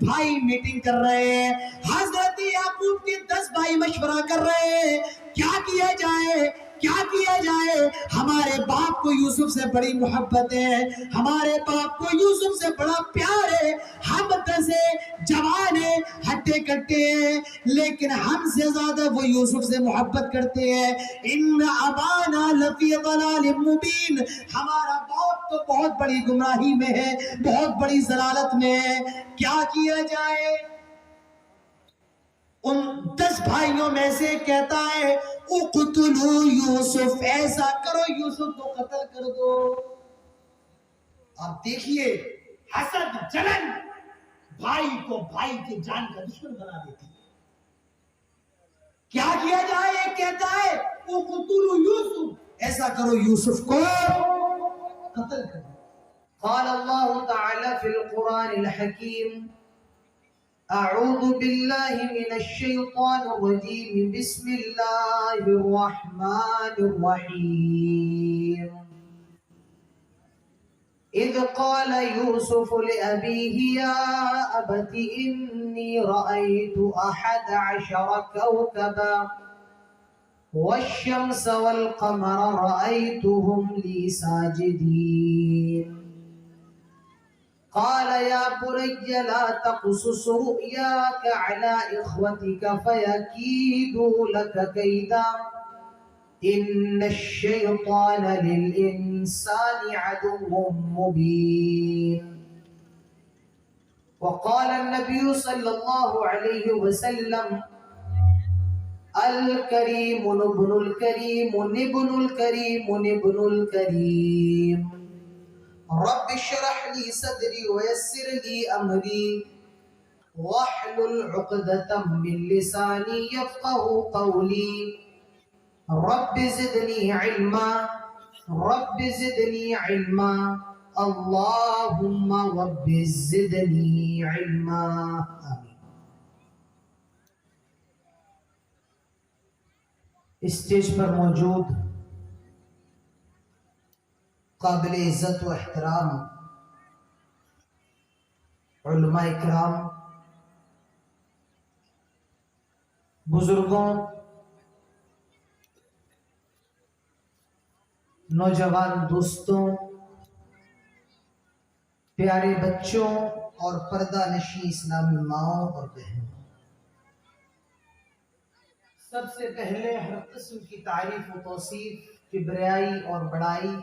بھائی میٹنگ کر رہے ہیں، حضرت یعقوب کے 10 بھائی مشورہ کر رہے ہیں کیا کیا جائے، کیا کیا جائے۔ ہمارے باپ کو یوسف سے بڑی محبت ہے، ہمارے باپ کو یوسف سے بڑا پیار ہے، ہم 10 جوان ہیں، ہٹے کٹے ہیں، لیکن ہم سے زیادہ وہ یوسف سے محبت کرتے ہیں۔ ان ابانا لفی ضلال مبین، ہمارا باپ تو بہت بڑی گمراہی میں ہے، بہت بڑی ضلالت میں ہے، کیا کیا جائے۔ ان 10 بھائیوں میں سے کہتا ہے اقتلوا یوسف، ایسا کرو یوسف کو قتل کر دو۔ آپ دیکھیے حسد جلن بھائی کو بھائی کی جان کا دشمن بنا دیتی ہے۔ کیا کیا جائے، ایک کہتا ہے اقتلوا یوسف، ایسا کرو یوسف کو قتل کر دو۔ قال اللہ تعالی فی القرآن الحکیم اعوذ باللہ من الشیطان الرجیم بسم اللہ الرحمن الرحیم اذ قال یوسف لأبیہ یا ابت انی رأیت 11 کوکبا والشمس والقمر رأیتهم لی ساجدین قال يا بني لا تقصص رؤياك على إخوتك فيكيدوا لك كيدا إن الشيطان للإنسان عدو مبين وقال النبي صلى الله عليه وسلم الكريم ابن الكريم ابن الكريم ابن الكريم رب اشرح لي صدري ويسر لي امري واحلل عقدة من لساني يفقهوا قولي رب زدني علما رب زدني علما اللهم رب زدني علما آمین۔ اسٹیج پر موجود قابل عزت و احترام علماء کرام، بزرگوں، نوجوان دوستوں، پیارے بچوں اور پردہ نشین اسلامی ماؤں اور بہنوں، سب سے پہلے ہر قسم کی تعریف و توصیف، کبریائی اور بڑائی،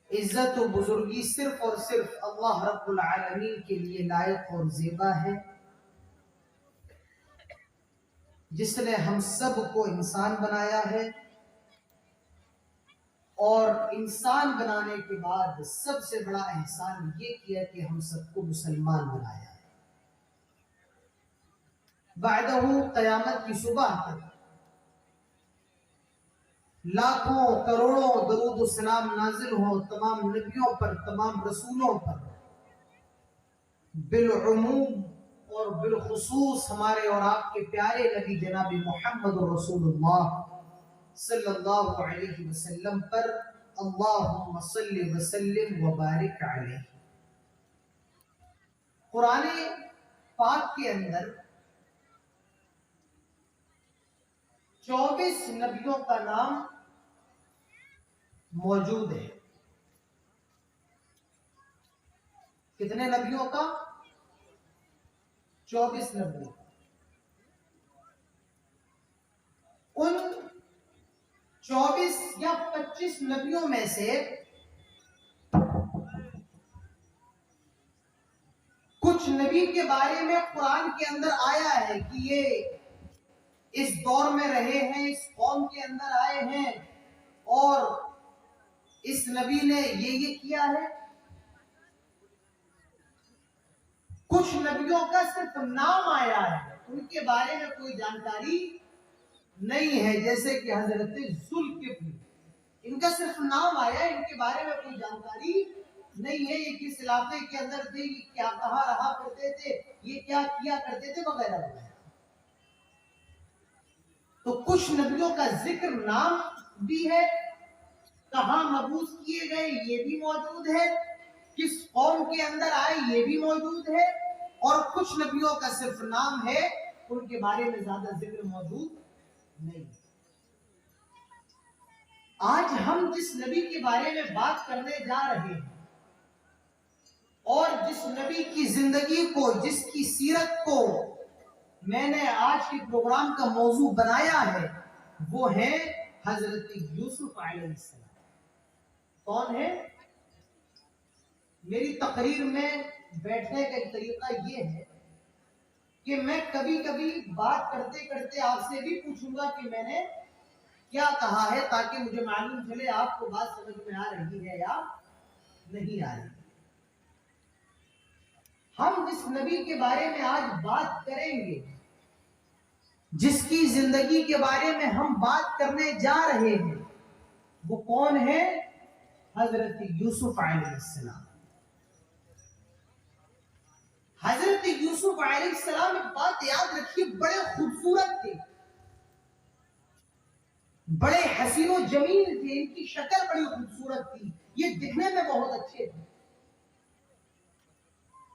عزت و بزرگی صرف اور صرف اللہ رب العالمین کے لیے لائق اور زیبا ہے، جس نے ہم سب کو انسان بنایا ہے اور انسان بنانے کے بعد سب سے بڑا احسان یہ کیا کہ ہم سب کو مسلمان بنایا ہے۔ بعدہ قیامت کی صبح تک لاکھوں کروڑوں درود و سلام نازل ہوں تمام نبیوں پر، تمام رسولوں پر، بالعموم اور بالخصوص ہمارے اور آپ کے پیارے نبی جناب محمد رسول اللہ صلی اللہ علیہ وسلم پر اللہم صلی وسلم وبارک علیہ۔ قرآن پاک کے اندر 24 نبیوں کا نام موجود ہے۔ کتنے نبیوں کا؟ 24 نبیوں کا۔ ان 24 یا 25 نبیوں میں سے کچھ نبی کے بارے میں قرآن کے اندر آیا ہے کہ یہ اس دور میں رہے ہیں، اس قوم کے اندر آئے ہیں اور اس نبی نے یہ کیا ہے۔ کچھ نبیوں کا صرف نام آیا ہے، ان کے بارے میں کوئی جانکاری نہیں ہے، جیسے کہ حضرت ذوالکفل، ان کا صرف نام آیا ہے، ان کے بارے میں کوئی جانکاری نہیں ہے، یہ کس علاقے کے اندر تھے، یہ کیا کہاں رہا کرتے تھے، یہ کیا کیا کرتے تھے وغیرہ وغیرہ۔ تو کچھ نبیوں کا ذکر نام بھی ہے، کہاں مبعوث کیے گئے یہ بھی موجود ہے، کس قوم کے اندر آئے یہ بھی موجود ہے، اور کچھ نبیوں کا صرف نام ہے، ان کے بارے میں زیادہ ذکر موجود نہیں۔ آج ہم جس نبی کے بارے میں بات کرنے جا رہے ہیں اور جس نبی کی زندگی کو، جس کی سیرت کو میں نے آج کے پروگرام کا موضوع بنایا ہے، وہ ہے حضرت یوسف علیہ السلام۔ کون ہے؟ میری تقریر میں بیٹھنے کا ایک طریقہ یہ ہے کہ میں کبھی کبھی بات کرتے کرتے آپ سے بھی پوچھوں گا کہ میں نے کیا کہا ہے، تاکہ مجھے معلوم چلے آپ کو بات سمجھ میں آ رہی ہے یا نہیں آ رہی۔ ہم جس نبی کے بارے میں آج بات کریں گے، جس کی زندگی کے بارے میں ہم بات کرنے جا رہے ہیں، وہ کون ہے؟ حضرت یوسف علیہ السلام۔ حضرت یوسف علیہ السلام، ایک بات یاد رکھیے، بڑے خوبصورت تھے، بڑے حسین و جمیل تھے، ان کی شکل بڑی خوبصورت تھی، یہ دکھنے میں بہت اچھے تھے،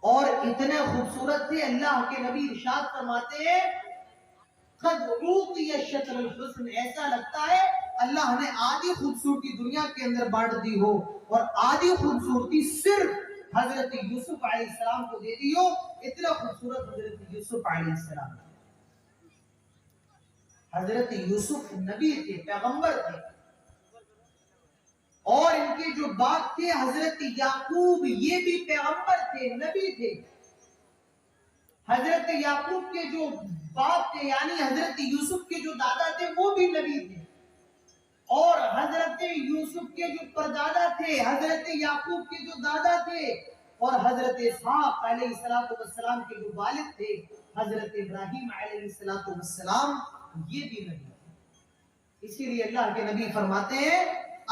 اور اتنے خوبصورت تھے اللہ کے نبی ارشاد فرماتے ہیں قد اوتی الشطر الحسن، ایسا لگتا ہے اللہ نے آدھی خوبصورتی دنیا کے اندر بانٹ دی ہو اور آدھی خوبصورتی صرف حضرت یوسف علیہ السلام کو دے دی ہو۔ اتنا خوبصورت حضرت یوسف علیہ السلام۔ حضرت یوسف نبی تھے، پیغمبر تھے، اور ان کے جو باپ تھے حضرت یعقوب، یہ بھی پیغمبر تھے، نبی تھے۔ حضرت یعقوب کے جو باپ تھے یعنی حضرت یوسف کے جو دادا تھے وہ بھی نبی تھے، اور حضرت یوسف کے جو پردادا تھے، حضرت یعقوب کے جو دادا تھے، اور حضرت اسحاق علیہ السلام کے جو والد تھے حضرت ابراہیم علیہ السلام، یہ بھی نبی تھے۔ اسی لیے اللہ کے نبی فرماتے ہیں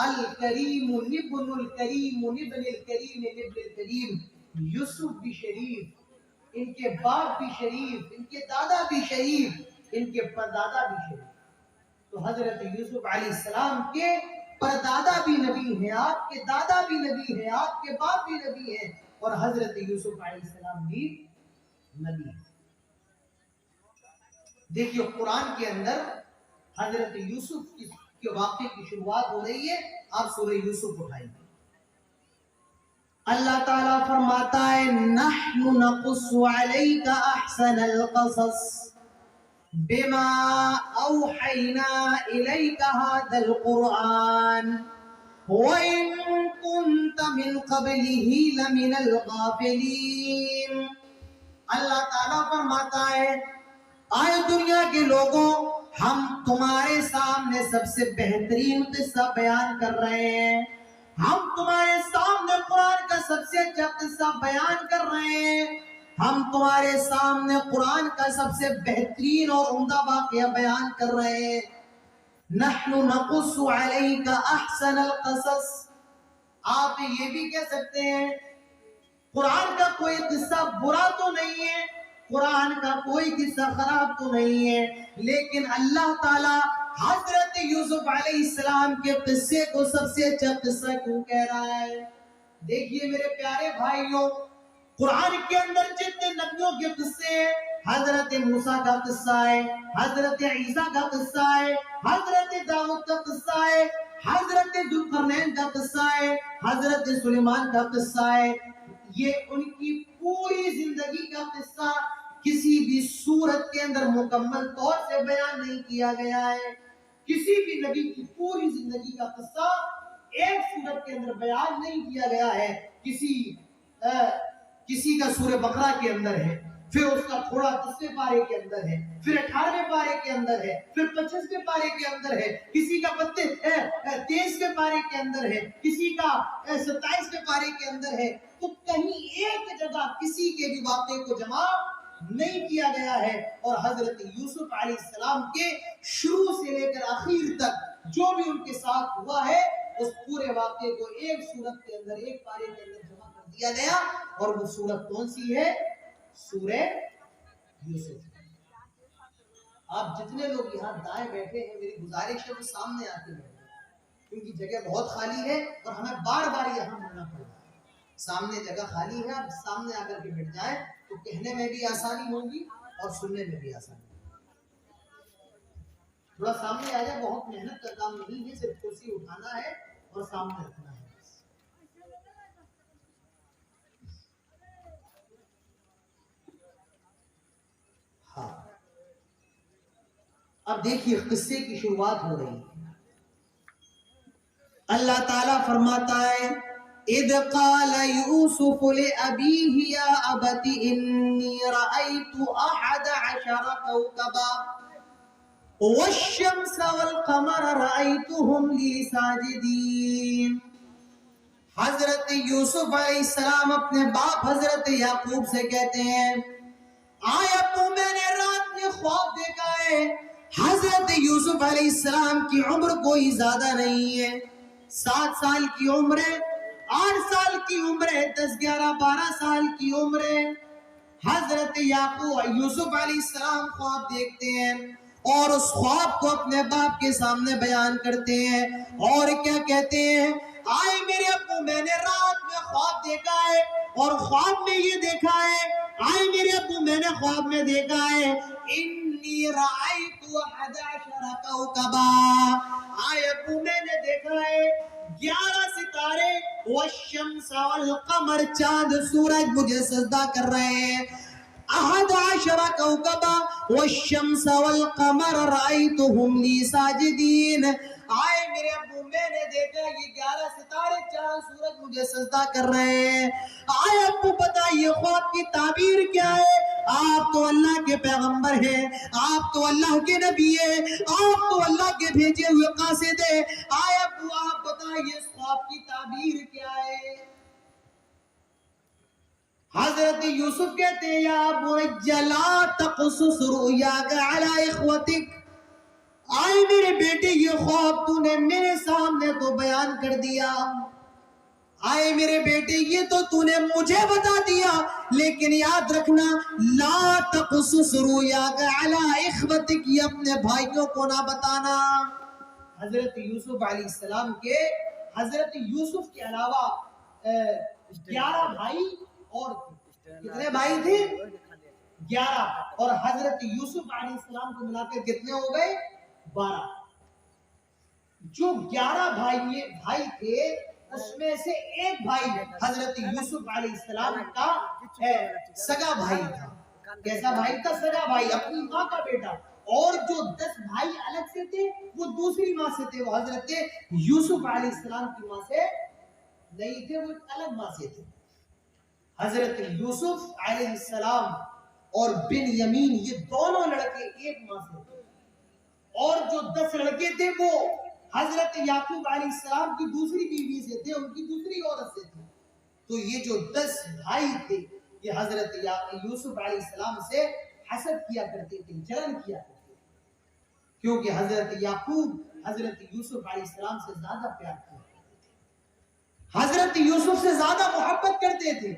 الکریم ابن الکریم ابن الکریم ابن الکریم، یوسف بھی شریف، ان کے باپ بھی شریف، ان کے دادا بھی شریف، ان کے پردادا بھی شریف۔ تو حضرت یوسف علیہ السلام کے پردادا بھی نبی ہیں، آپ کے دادا بھی نبی ہیں، آپ کے باپ بھی نبی ہیں، اور حضرت یوسف علیہ السلام بھی نبی ہیں۔ دیکھیے قرآن کے اندر حضرت یوسف کے واقعے کی شروعات ہو رہی ہے، آپ سورہ یوسف اٹھائیں گے۔ اللہ تعالیٰ فرماتا ہے نحن نقص علیک احسن القصص بما اوحینا الیک هذا القرآن وَإِن كُنْتَ مِنْ قَبْلِهِ لَمِنَ الْغَافِلِينَ۔ اللہ تعالیٰ فرماتا ہے آئے دنیا کے لوگوں، ہم تمہارے سامنے سب سے بہترین قصہ بیان کر رہے ہیں، ہم تمہارے سامنے قرآن کا سب سے اچھا قصہ بیان کر رہے ہیں، ہم تمہارے سامنے قرآن کا سب سے بہترین اور عمدہ واقعہ بیان کر رہے ہیں۔ نحن نقص علیک احسن القصص، آپ یہ بھی کہہ سکتے ہیں قرآن کا کوئی قصہ برا تو نہیں ہے، قرآن کا کوئی قصہ خراب تو نہیں ہے، لیکن اللہ تعالیٰ حضرت یوسف علیہ السلام کے قصے کو سب سے اچھا قصہ کیوں کہہ رہا ہے؟ دیکھیے میرے پیارے بھائیوں، قرآن کے اندر جتنے نبیوں کے قصے ہیں، حضرت موسیٰ کا قصہ ہے، حضرت عیسیٰ کا قصہ ہے، حضرت داؤد کا قصہ ہے، حضرت ذوالقرنین کا قصہ ہے، حضرت سلیمان کا قصہ ہے، یہ ان کی پوری زندگی کا قصہ کسی بھی صورت کے اندر مکمل طور سے بیان نہیں کیا گیا ہے۔ کسی بھی نبی کی پوری زندگی کا قصہ ایک صورت کے اندر بیان نہیں کیا گیا ہے، کسی کا سورہ بقرہ کے اندر ہے، پھر اس کا تھوڑا 10ویں پارے کے اندر ہے، پھر 18ویں پارے کے اندر ہے، پھر 25ویں پارے کے اندر ہے، کسی کا 23ویں پارے کے اندر ہے، کسی کا 27ویں پارے کے اندر ہے، تو کہیں ایک جگہ کسی کے بھی واقعے کو جمع نہیں کیا گیا ہے، اور حضرت یوسف علیہ السلام کے شروع سے لے کر آخر تک جو بھی ان کے ساتھ ہوا ہے اس پورے واقعے کو ایک سورت کے اندر، ایک پارے کے اندر جمع کر دیا گیا، اور وہ سورت کون سی ہے؟ سورہ یوسف۔ آپ جتنے لوگ یہاں دائیں بیٹھے ہیں، میری گزارش ہے وہ سامنے آتے ہیں کیونکہ جگہ بہت خالی ہے اور ہمیں بار بار یہاں ملنا پڑتا ہے۔ سامنے جگہ خالی ہے، آپ سامنے آ کر کے بیٹھ جائیں تو کہنے میں بھی آسانی ہوگی اور سننے میں بھی آسانی ہوگی۔ تھوڑا سامنے آ جائے، بہت محنت کا کام نہیں ہے، صرف کرسی اٹھانا ہے اور سامنے رکھنا ہے۔ ہاں، اب دیکھیے قصے کی شروعات ہو رہی ہے۔ اللہ تعالیٰ فرماتا ہے اِذْ قَالَ يُوسُفُ لِأَبِيهِ يَا أَبَتِ إِنِّي رَأَيْتُ أَحَدَ عَشَرَ كَوْكَبًا وَالشَّمْسَ وَالْقَمَرَ رَأَيْتُهُمْ لِي سَاجِدِينَ۔ حضرت یوسف علیہ السلام اپنے باپ حضرت یعقوب سے کہتے ہیں آئے ابو میں نے رات میں خواب دیکھا ہے۔ حضرت یوسف علیہ السلام کی عمر کوئی زیادہ نہیں ہے، 7 سال کی عمر ہے، 8 سال کی عمر ہے، 10 11 12 سال کی عمر ہے۔ حضرت یعقوب یوسف علیہ السلام خواب دیکھتے ہیں اور اس خواب کو اپنے باپ کے سامنے بیان کرتے ہیں اور کیا کہتے ہیں آئے میرے ابو میں نے رات میں خواب دیکھا ہے اور خواب میں یہ دیکھا ہے، آئے میرے ابو میں نے خواب میں دیکھا ہے انی رأیت 11 کوکبا، آئے ابو میں نے دیکھا ہے 11 ستارے، والشمس والقمر چاند سورج مجھے سجدہ کر رہے ہیں، 11 کوکبا والشمس والقمر رأیتهم لی ساجدین، آئے میرے ابو میں نے دیکھا یہ 11 ستارے چاند سورج مجھے سجدہ کر رہے ہیں۔ آئے ابو بتائیے خواب کی تعبیر کیا ہے؟ آپ تو اللہ کے پیغمبر ہیں، آپ تو اللہ کے نبی ہیں، آپ تو اللہ کے بھیجے ہوئے قاصد ہیں، آئے ابو آپ بتائیے اس خواب کی تعبیر کیا ہے؟ حضرت یوسف کہتے ہیں یا بنی لا تقصص رؤیاک علی اخوتک، آئے میرے بیٹے یہ خواب تو نے میرے سامنے تو بیان کر دیا، آئے میرے بیٹے یہ تو نے مجھے بتا دیا، لیکن یاد رکھنا لا تقصص رؤیاک علی اخوتک، یہ اپنے بھائیوں کو نہ بتانا۔ حضرت یوسف علیہ السلام کے حضرت یوسف کے علاوہ 11 بھائی اور کتنے بھائی تھے 11 اور حضرت یوسف علیہ السلام کو ملا کر کتنے ہو گئے 12۔ جو 11 بھائی تھے اس میں سے ایک بھائی حضرت یوسف علیہ السلام کا سگا بھائی تھا۔ کیسا بھائی تھا؟ سگا بھائی، اپنی ماں کا بیٹا، اور جو 10 بھائی الگ سے تھے وہ دوسری ماں سے تھے، وہ حضرت یوسف علیہ السلام کی ماں سے نہیں تھے، وہ الگ ماں سے تھے۔ حضرت یوسف علیہ السلام اور بن یمین یہ دونوں لڑکے ایک ماں سے تھے، اور جو 10 لڑکے تھے وہ حضرت یعقوب علیہ السلام کی دوسری بیوی سے تھے، ان کی دوسری عورت سے تھے۔ تو یہ جو 10 بھائی تھے یہ حضرت یوسف علیہ السلام سے حسد کیا کرتے تھے، جلن کیا کرتے تھے، کیونکہ حضرت یعقوب حضرت یوسف علیہ السلام سے زیادہ پیار کیا کرتے تھے، حضرت یوسف سے زیادہ محبت کرتے تھے۔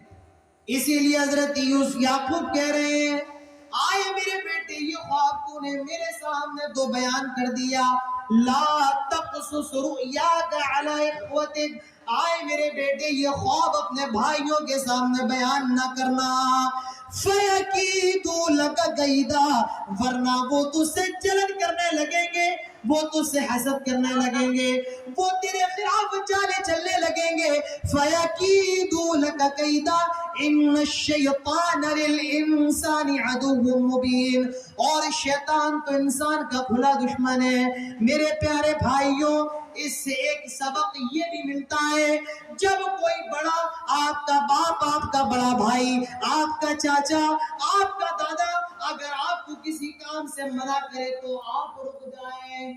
اسی لیے حضرت یعقوب کہہ رہے ہیں آئے میرے بیٹے یہ خواب تو نے میرے سامنے تو بیان کر دیا، لا تقصص رؤیاک علی اخوتک، آئے میرے بیٹے یہ خواب اپنے بھائیوں کے سامنے بیان نہ کرنا، فَيَكِيدُوا لَكَ كَيْدًا، ورنہ وہ تجھ سے جلن کرنے لگیں گے، وہ تجھ سے حسد کرنے لگیں گے، وہ تیرے خلاف چالیں چلنے لگیں گے۔ فَيَكِيدُوا لَكَ كَيْدًا إِنَّ الشَّيْطَانَ لِلْإِنسَانِ عَدُوٌّ مُبِينٌ، اور شیطان تو انسان کا کھلا دشمن ہے۔ میرے پیارے بھائیوں اس سے ایک سبق یہ بھی ملتا ہے، جب کوئی بڑا آپ کا باپ، آپ کا بڑا بھائی، آپ کا چاچا، آپ کا دادا اگر آپ کو کسی کام سے منع کرے تو آپ رک جائیں،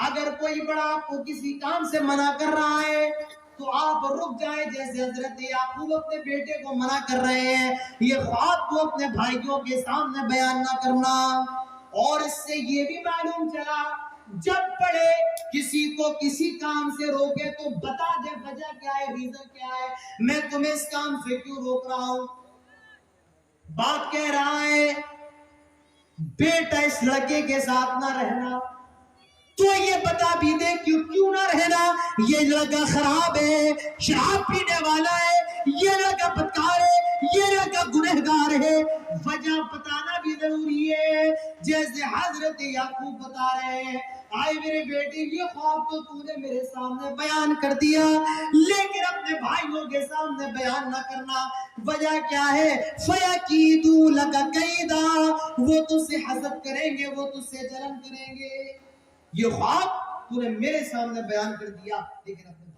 اگر کوئی بڑا آپ کو کسی کام سے منع کر رہا ہے تو آپ رک جائیں، جیسے حضرت یعقوب اپنے بیٹے کو منع کر رہے ہیں یہ خواب کو اپنے بھائیوں کے سامنے بیان نہ کرنا۔ اور اس سے یہ بھی معلوم چلا جب پڑھے کسی کو کسی کام سے روکے تو بتا دے وجہ کیا ہے، ریزن کیا ہے، میں تمہیں اس کام سے کیوں روک رہا ہوں۔ باپ کہہ رہا ہے بیٹا اس لڑکے کے ساتھ نہ رہنا، تو یہ بتا بھی دے کیوں نہ رہنا، یہ لڑکا خراب ہے، شراب پینے والا ہے، یہ لڑکا بدکار ہے، یہ لڑکا گنہگار ہے، وجہ بتانا بھی ضروری ہے۔ جیسے حضرت یعقوب بتا رہے ہیں، آئے میرے بیٹے یہ خواب تو تو نے میرے سامنے بیان کر دیا، لیکن اپنے بھائیوں کے سامنے بیان نہ کرنا۔ وجہ کیا ہے؟ فَيَكِيدُوا لَكَ كَيْدًا، وہ تجھ سے حسد کریں گے، وہ تجھ سے جلن کریں گے۔ یہ خواب تو نے میرے سامنے بیان کر دیا، لیکن اپنے